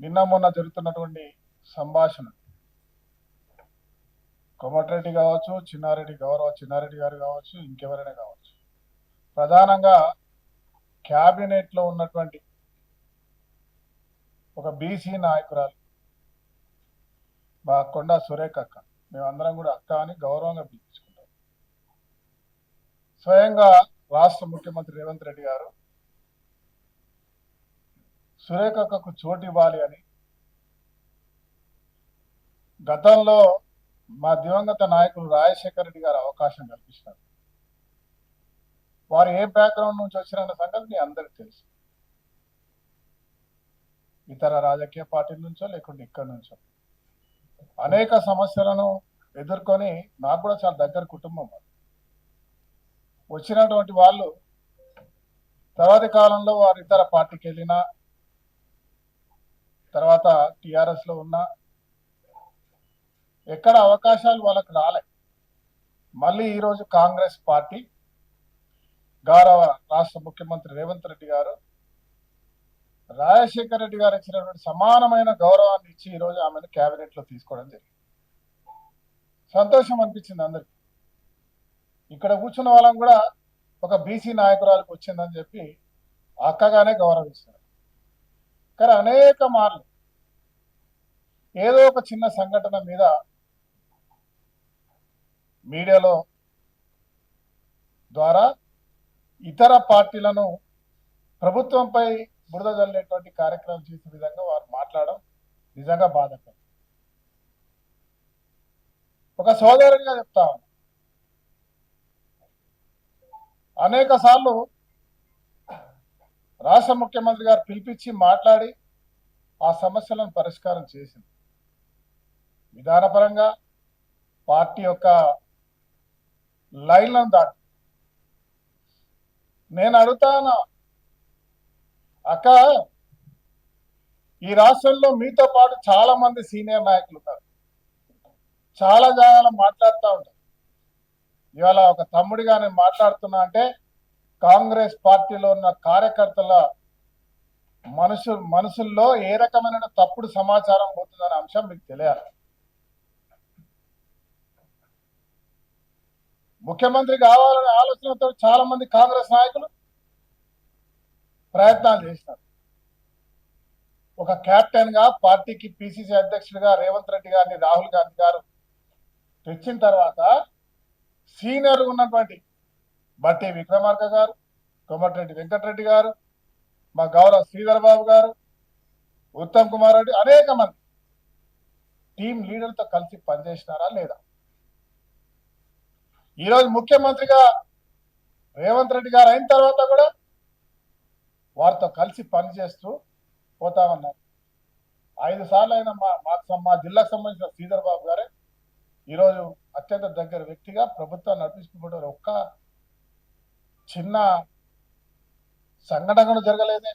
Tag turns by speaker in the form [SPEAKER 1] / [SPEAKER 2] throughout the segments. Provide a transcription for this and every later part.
[SPEAKER 1] నిన్న మొన్న జరుగుతున్నటువంటి సంభాషణ కోమటిరెడ్డి కావచ్చు, చిన్నారెడ్డి గారు కావచ్చు, ఇంకెవరైనా కావచ్చు, ప్రధానంగా క్యాబినెట్ లో ఉన్నటువంటి ఒక బీసీ నాయకురాలు మా కొండా సురేఖ అక్క, మేమందరం కూడా అక్క అని గౌరవంగా పిలుచుకుంటాం. స్వయంగా రాష్ట్ర ముఖ్యమంత్రి రేవంత్ రెడ్డి గారు సురేఖ అక్కకు చోటు ఇవ్వాలి అని గతంలో మా దివంగత నాయకులు రాజశేఖర రెడ్డి గారు అవకాశం కల్పించినారు. వారు ఏ బ్యాక్గ్రౌండ్ నుంచి వచ్చిన సంగతి మీ అందరికి తెలుసు. ఇతర రాజకీయ పార్టీల నుంచో లేకుంటే ఇక్కడి నుంచో అనేక సమస్యలను ఎదుర్కొని, నాకు కూడా చాలా దగ్గర కుటుంబం వచ్చినటువంటి వాళ్ళు తర్వాతి కాలంలో వారు ఇతర పార్టీకి వెళ్ళిన తర్వాత టిఆర్ఎస్ లో ఉన్న ఎక్కడ అవకాశాలు వాళ్ళకు రాలే. మళ్ళీ ఈరోజు కాంగ్రెస్ పార్టీ గౌరవ రాష్ట్ర ముఖ్యమంత్రి రేవంత్ రెడ్డి గారు రాజశేఖర రెడ్డి గారు ఇచ్చినటువంటి సమానమైన గౌరవాన్ని ఇచ్చి ఈరోజు ఆమెను కేబినెట్ లో తీసుకోవడం జరిగింది. సంతోషం అనిపించింది అందరికి. ఇక్కడ కూర్చున్న వాళ్ళం కూడా ఒక బీసీ నాయకురాలకు వచ్చిందని చెప్పి అక్కగానే గౌరవిస్తారు. కానీ అనేక మార్లు ఏదో ఒక చిన్న సంఘటన మీద మీడియాలో ద్వారా ఇతర పార్టీలను ప్రభుత్వంపై బురద జల్లేటువంటి కార్యక్రమం చేసే విధంగా వారు మాట్లాడడం నిజంగా బాధాకరం. ఒక సోదరుడిగా చెప్తా ఉన్నా, అనేక సార్లు రాష్ట్ర ముఖ్యమంత్రి గారు పిలిపించి మాట్లాడి ఆ సమస్యలను పరిష్కారం చేసింది. విధానపరంగా పార్టీ యొక్క లైన్లను దాటి నేను అడుగుతాను, అక్క ఈ రాష్ట్రంలో మీతో పాటు చాలా మంది సీనియర్ నాయకులు ఉన్నారు, చాలా జాగాలో మాట్లాడుతూ ఉంటారు. ఇవాళ ఒక తమ్ముడిగా నేను మాట్లాడుతున్నా అంటే కాంగ్రెస్ పార్టీలో ఉన్న కార్యకర్తల మనసుల్లో ఏ రకమైన తప్పుడు సమాచారం పోతుందనే అంశం మీకు తెలియాలి. ముఖ్యమంత్రి కావాలనే ఆలోచనతో చాలా మంది కాంగ్రెస్ నాయకులు ప్రయత్నాలు చేసినారు. ఒక కెప్టెన్ గా పార్టీకి పిసిసి అధ్యక్షుడిగా రేవంత్ రెడ్డి గారిని రాహుల్ గాంధీ గారు తెచ్చిన తర్వాత సీనియర్ ఉన్నటువంటి బట్టి విక్రమార్క గారు, కోమటిరెడ్డి వెంకటరెడ్డి గారు, మా గౌరవ శ్రీధర్ బాబు గారు, ఉత్తమ్ కుమార్ రెడ్డి, అనేక మంది టీం లీడర్తో కలిసి పనిచేసినారా లేదా? ఈరోజు ముఖ్యమంత్రిగా రేవంత్ రెడ్డి గారు అయిన తర్వాత కూడా వారితో కలిసి పనిచేస్తూ పోతామన్నారు. 5 సార్లు అయిన మా జిల్లాకు సంబంధించిన శ్రీధర్ బాబు గారే ఈరోజు అత్యంత దగ్గర వ్యక్తిగా ప్రభుత్వాన్ని నడిపిస్తున్న ఒక్క చిన్న సంఘటన జరగలేదే,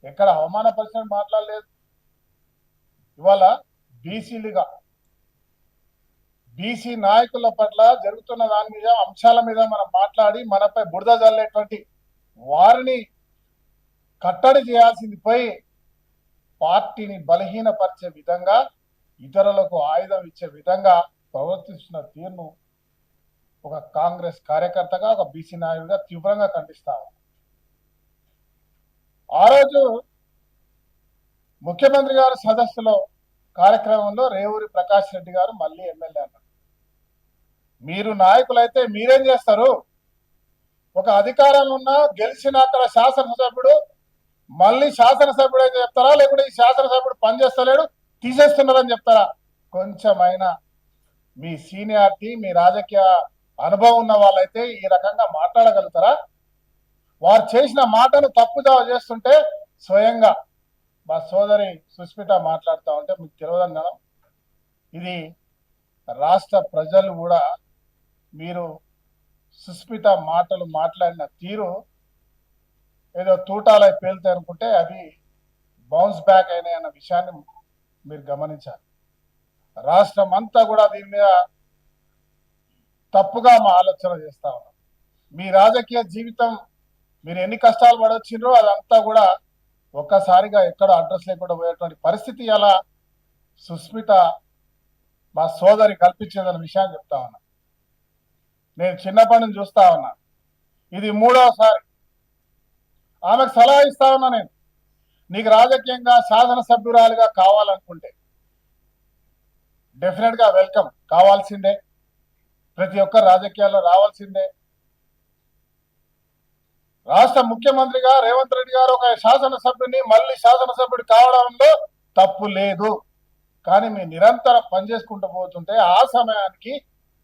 [SPEAKER 1] ఎక్కడ అవమానపరిచిన మాట్లాడలేదు. ఇవాళ బీసీలుగా బీసీ నాయకుల పట్ల జరుగుతున్న దాని మీద అంశాల మీద మనం మాట్లాడి మనపై బురద జల్లేటువంటి వారిని కట్టడి చేయాల్సింది పోయి పార్టీని బలహీనపరిచే విధంగా, ఇతరులకు ఆయుధం ఇచ్చే విధంగా ప్రవర్తిస్తున్న తీరును ఒక కాంగ్రెస్ కార్యకర్తగా, ఒక బీసీ నాయకుడిగా తీవ్రంగా ఖండిస్తాము. ఆ రోజు ముఖ్యమంత్రి గారి సదస్సులో కార్యక్రమంలో రేవూరి ప్రకాష్ రెడ్డి గారు మళ్ళీ ఎమ్మెల్యే అన్నారు, మీరు నాయకులైతే మీరేం చేస్తారు? ఒక అధికారంలో ఉన్న గెలిచిన అక్కడ శాసనసభ్యుడు మళ్ళీ శాసనసభ్యుడు అయితే చెప్తారా, లేకుంటే ఈ శాసనసభ్యుడు పనిచేస్తలేడు తీసేస్తున్నారని చెప్తారా? కొంచెమైనా మీ సీనియారిటీ, మీ రాజకీయ అనుభవం ఉన్న వాళ్ళైతే ఈ రకంగా మాట్లాడగలుగుతారా? వారు చేసిన మాటను తప్పుదావ చేస్తుంటే స్వయంగా మా సోదరి సుస్మిత మాట్లాడుతూ ఉంటే మీకు తెలియదన్నాను. ఇది రాష్ట్ర ప్రజలు కూడా మీరు సుస్మిత మాటలు మాట్లాడిన తీరు ఏదో తూటాలై పేలుతాయి అనుకుంటే అవి బౌన్స్ బ్యాక్ అయినాయి అన్న విషయాన్ని మీరు గమనించాలి. రాష్ట్రం అంతా కూడా దీని మీద తప్పుగా మా ఆలోచన చేస్తా ఉన్నాం. మీ రాజకీయ జీవితం మీరు ఎన్ని కష్టాలు పడొచ్చిండ్రో అదంతా కూడా ఒక్కసారిగా ఎక్కడ అడ్రస్ లేకుండా పోయేటువంటి పరిస్థితి ఎలా సుస్మిత మా సోదరి కల్పించేదన్న విషయాన్ని చెప్తా ఉన్నా. నేను చిన్నప్పటి నుంచి చూస్తా ఉన్నా, ఇది మూడవసారి. ఆమెకు సలహా ఇస్తా ఉన్నా నేను, నీకు రాజకీయంగా శాసనసభ్యురాలుగా కావాలనుకుంటే డెఫినెట్ గా వెల్కమ్, కావాల్సిందే, ప్రతి ఒక్కరు రాజకీయాల్లో రావాల్సిందే. రాష్ట్ర ముఖ్యమంత్రిగా రేవంత్ రెడ్డి గారు ఒక శాసనసభ్యుని మళ్ళీ శాసనసభ్యుడు కావడంలో తప్పు లేదు. కానీ మీరు నిరంతరం పనిచేసుకుంటూ పోతుంటే ఆ సమయానికి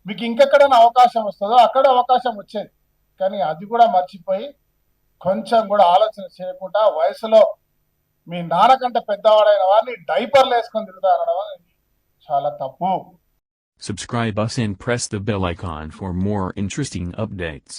[SPEAKER 1] మీకు ఇంకెక్కడైనా అవకాశం వస్తుందో అక్కడ అవకాశం వచ్చేది. కానీ అది కూడా మర్చిపోయి కొంచెం కూడా ఆలోచన చేయకుండా వయసులో మీ నాన్నకంటే పెద్దవాడైన వారిని డైపర్లు వేసుకొని తిరుగుతారనడం చాలా తప్పు.
[SPEAKER 2] Subscribe us and press the bell icon for more interesting updates.